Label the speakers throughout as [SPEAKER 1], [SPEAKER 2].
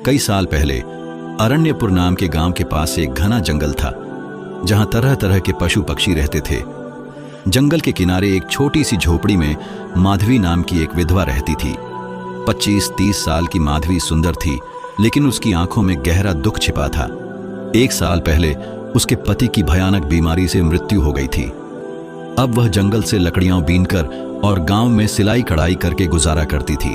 [SPEAKER 1] कई साल पहले अरण्यपुर नाम के गांव के पास एक घना जंगल था, जहां तरह तरह के पशु पक्षी रहते थे। जंगल के किनारे एक छोटी सी झोपड़ी में माधवी नाम की एक विधवा रहती थी। 25-30 साल की माधवी सुंदर थी, लेकिन उसकी आंखों में गहरा दुख छिपा था। 1 साल पहले उसके पति की भयानक बीमारी से मृत्यु हो गई थी। अब वह जंगल से लकड़ियां बीनकर और गांव में सिलाई कढ़ाई करके गुजारा करती थी।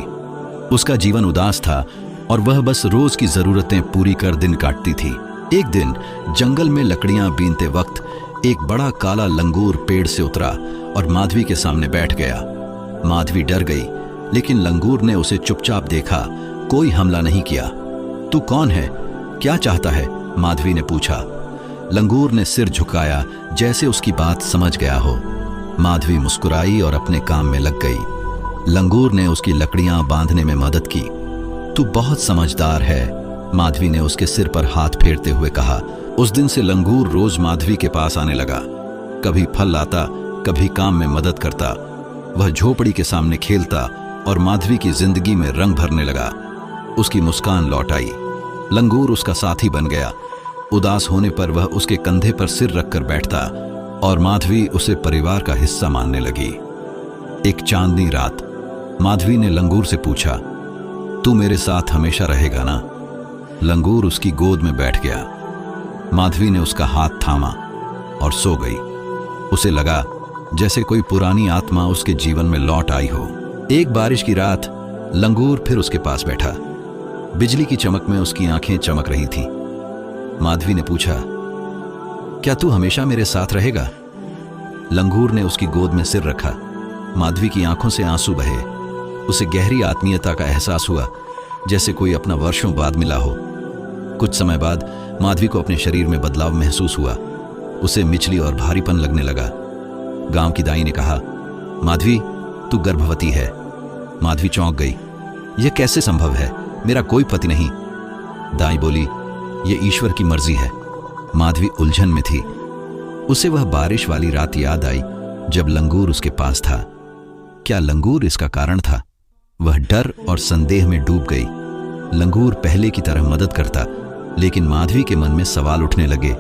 [SPEAKER 1] उसका जीवन उदास था और वह बस रोज की जरूरतें पूरी कर दिन काटती थी। एक दिन जंगल में लकड़ियां बीनते वक्त एक बड़ा काला लंगूर पेड़ से उतरा और माधवी के सामने बैठ गया। माधवी डर गई, लेकिन लंगूर ने उसे चुपचाप देखा, कोई हमला नहीं किया। तू कौन है, क्या चाहता है? माधवी ने पूछा। लंगूर ने सिर झुकाया, जैसे उसकी बात समझ गया हो। माधवी मुस्कुराई और अपने काम में लग गई। लंगूर ने उसकी लकड़ियां बांधने में मदद की। तू बहुत समझदार है, माधवी ने उसके सिर पर हाथ फेरते हुए कहा। उस दिन से लंगूर रोज माधवी के पास आने लगा। कभी फल लाता, कभी काम में मदद करता। वह झोपड़ी के सामने खेलता और माधवी की जिंदगी में रंग भरने लगा। उसकी मुस्कान लौट आई। लंगूर उसका साथी बन गया। उदास होने पर वह उसके कंधे पर सिर रखकर बैठता और माधवी उसे परिवार का हिस्सा मानने लगी। एक चांदनी रात माधवी ने लंगूर से पूछा, तू मेरे साथ हमेशा रहेगा ना? लंगूर उसकी गोद में बैठ गया। माधवी ने उसका हाथ थामा और सो गई। उसे लगा जैसे कोई पुरानी आत्मा उसके जीवन में लौट आई हो। एक बारिश की रात लंगूर फिर उसके पास बैठा। बिजली की चमक में उसकी आंखें चमक रही थीं। माधवी ने पूछा, क्या तू हमेशा मेरे साथ रहेगा? लंगूर ने उसकी गोद में सिर रखा। माधवी की आंखों से आंसू बहे। उसे गहरी आत्मीयता का एहसास हुआ, जैसे कोई अपना वर्षों बाद मिला हो। कुछ समय बाद माधवी को अपने शरीर में बदलाव महसूस हुआ। उसे मिचली और भारीपन लगने लगा। गांव की दाई ने कहा, माधवी, तू गर्भवती है। माधवी चौंक गई। यह कैसे संभव है? मेरा कोई पति नहीं। दाई बोली, यह ईश्वर की मर्जी है। माधवी उलझन में थी। उसे वह बारिश वाली रात याद आई जब लंगूर उसके पास था। क्या लंगूर इसका कारण था? वह डर और संदेह में डूब गई। लंगूर पहले की तरह मदद करता, लेकिन माधवी के मन में सवाल उठने लगे।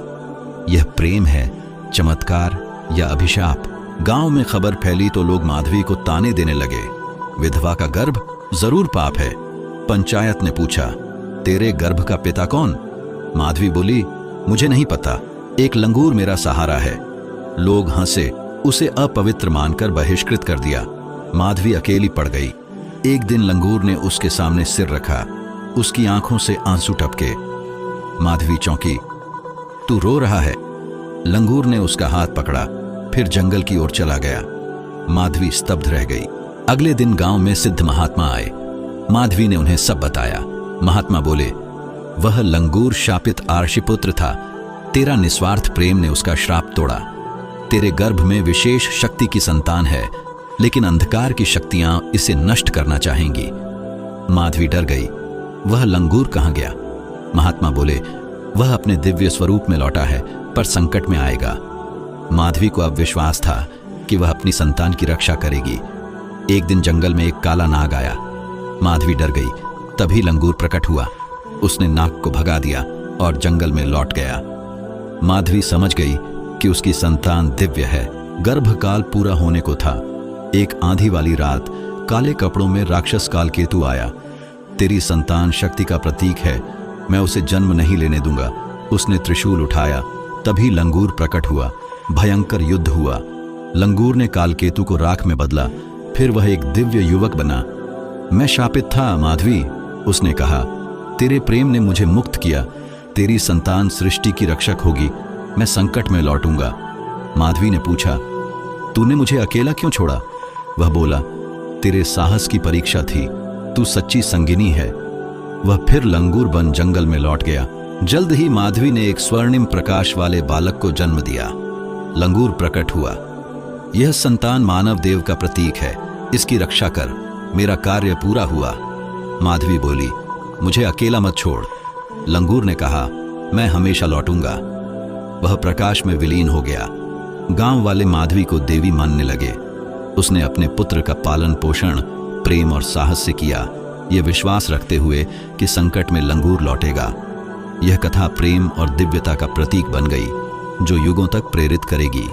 [SPEAKER 1] यह प्रेम है, चमत्कार या अभिशाप? गांव में खबर फैली तो लोग माधवी को ताने देने लगे। विधवा का गर्भ जरूर पाप है। पंचायत ने पूछा, तेरे गर्भ का पिता कौन? माधवी बोली, मुझे नहीं पता। एक लंगूर मेरा सहारा है। लोग हंसे, उसे अपवित्र मानकर बहिष्कृत कर दिया। माधवी अकेली पड़ गई। एक दिन लंगूर ने उसके सामने सिर रखा। उसकी आंखों से आंसू टपके। माधवी चौंकी। तू रो रहा है? लंगूर ने उसका हाथ पकड़ा, फिर जंगल की ओर चला गया। माधवी स्तब्ध रह गई। अगले दिन गांव में सिद्ध महात्मा आए। माधवी ने उन्हें सब बताया। महात्मा बोले, वह लंगूर शापित आर्षिपुत्र था। तेरा निस्वार्थ प्रेम ने उसका श्राप तोड़ा। तेरे गर्भ में विशेष शक्ति की संतान है, लेकिन अंधकार की शक्तियां इसे नष्ट करना चाहेंगी। माधवी डर गई। वह लंगूर कहां गया? महात्मा बोले, वह अपने दिव्य स्वरूप में लौटा है, पर संकट में आएगा। माधवी को अब विश्वास था कि वह अपनी संतान की रक्षा करेगी। एक दिन जंगल में एक काला नाग आया। माधवी डर गई। तभी लंगूर प्रकट हुआ। उसने नाग को भगा दिया और जंगल में लौट गया। माधवी समझ गई कि उसकी संतान दिव्य है। गर्भकाल पूरा होने को था। एक आंधी वाली रात काले कपड़ों में राक्षस कालकेतु आया। तेरी संतान शक्ति का प्रतीक है, मैं उसे जन्म नहीं लेने दूंगा। उसने त्रिशूल उठाया। तभी लंगूर प्रकट हुआ। भयंकर युद्ध हुआ। लंगूर ने कालकेतु को राख में बदला। फिर वह एक दिव्य युवक बना। मैं शापित था माधवी, उसने कहा। तेरे प्रेम ने मुझे मुक्त किया। तेरी संतान सृष्टि की रक्षक होगी। मैं संकट में लौटूंगा। माधवी ने पूछा, तूने मुझे अकेला क्यों छोड़ा? वह बोला, तेरे साहस की परीक्षा थी। तू सच्ची संगिनी है। वह फिर लंगूर बन जंगल में लौट गया। जल्द ही माधवी ने एक स्वर्णिम प्रकाश वाले बालक को जन्म दिया। लंगूर प्रकट हुआ। यह संतान मानव देव का प्रतीक है। इसकी रक्षा कर। मेरा कार्य पूरा हुआ। माधवी बोली, मुझे अकेला मत छोड़। लंगूर ने कहा, मैं हमेशा लौटूंगा। वह प्रकाश में विलीन हो गया। गांव वाले माधवी को देवी मानने लगे। उसने अपने पुत्र का पालन पोषण प्रेम और साहस से किया। ये विश्वास रखते हुए कि संकट में लंगूर लौटेगा। यह कथा प्रेम और दिव्यता का प्रतीक बन गई, जो युगों तक प्रेरित करेगी।